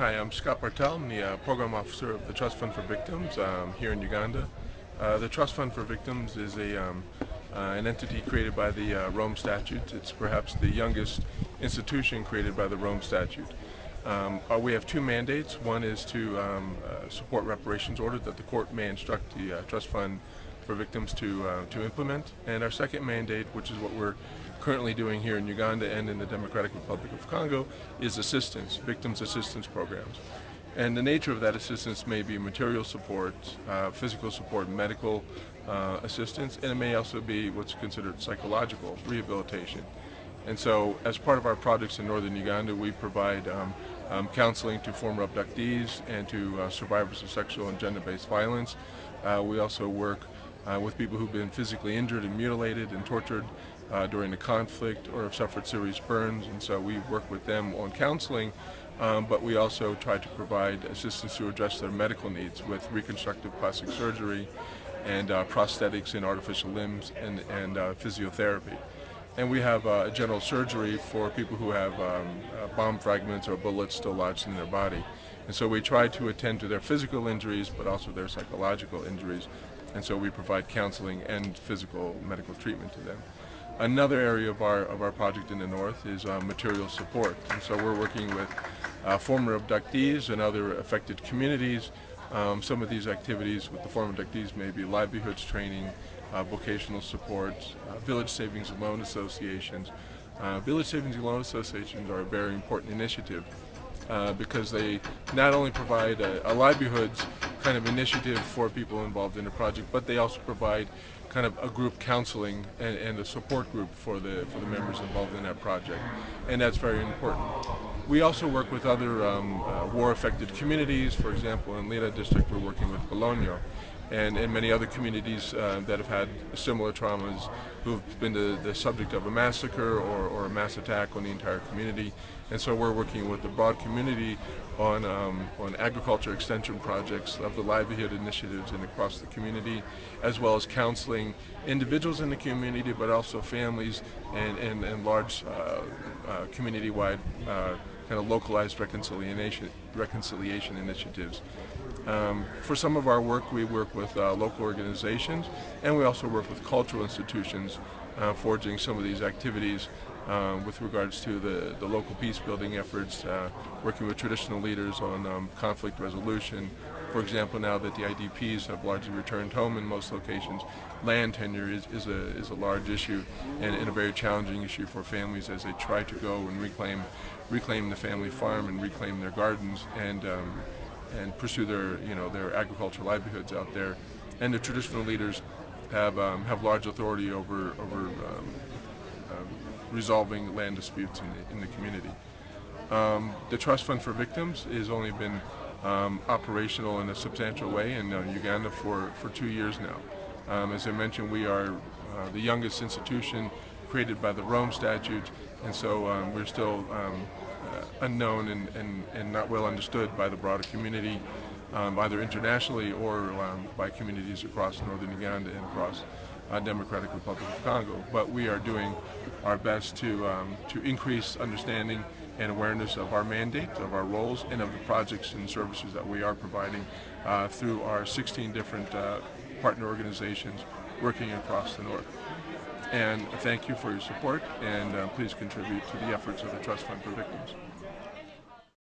Hi, I'm Scott Bartel. I'm the Program Officer of the Trust Fund for Victims here in Uganda. The Trust Fund for Victims is an entity created by the Rome Statute. It's perhaps the youngest institution created by the Rome Statute. We have two mandates. One is to support reparations orders that the court may instruct the Trust Fund for Victims to implement. And our second mandate, which is what we're currently doing here in Uganda and in the Democratic Republic of Congo, is assistance, victims assistance programs. And the nature of that assistance may be material support, physical support, medical assistance, and it may also be what's considered psychological rehabilitation. And so as part of our projects in northern Uganda, we provide counseling to former abductees and to survivors of sexual and gender-based violence. We also work with people who've been physically injured and mutilated and tortured during the conflict or have suffered serious burns, and so we work with them on counseling, but we also try to provide assistance to address their medical needs with reconstructive plastic surgery and prosthetics and artificial limbs and physiotherapy. And we have general surgery for people who have bomb fragments or bullets still lodged in their body. And so we try to attend to their physical injuries, but also their psychological injuries. And so we provide counseling and physical medical treatment to them. Another area of our project in the north is material support. And so we're working with former abductees and other affected communities. Some of these activities with the former abductees may be livelihoods training, vocational support, village savings and loan associations. Village savings and loan associations are a very important initiative because they not only provide a livelihoods kind of initiative for people involved in the project, but they also provide kind of a group counseling and a support group for the members involved in that project, and that's very important. We also work with other war-affected communities. For example, in Lira district, we're working with Bologna, and many other communities that have had similar traumas, who've been the subject of a massacre or a mass attack on the entire community. And so we're working with the broad community on agriculture extension projects of the livelihood initiatives and across the community, as well as counseling individuals in the community, but also families and large community-wide kind of localized reconciliation initiatives. For some of our work, we work with local organizations, and we also work with cultural institutions forging some of these activities with regards to the local peace-building efforts, working with traditional leaders on conflict resolution. For example, now that the IDPs have largely returned home in most locations, land tenure is a large issue and a very challenging issue for families as they try to go and reclaim the family farm and reclaim their gardens and pursue their agricultural livelihoods out there. And the traditional leaders have large authority over resolving land disputes in the community. The Trust Fund for Victims has only been operational in a substantial way in Uganda for 2 years now. As I mentioned, we are the youngest institution created by the Rome Statute, and so we're still unknown and not well understood by the broader community, either internationally or by communities across northern Uganda and across Democratic Republic of Congo. But we are doing our best to increase understanding and awareness of our mandate, of our roles, and of the projects and services that we are providing through our 16 different partner organizations working across the north. And thank you for your support, and please contribute to the efforts of the Trust Fund for Victims.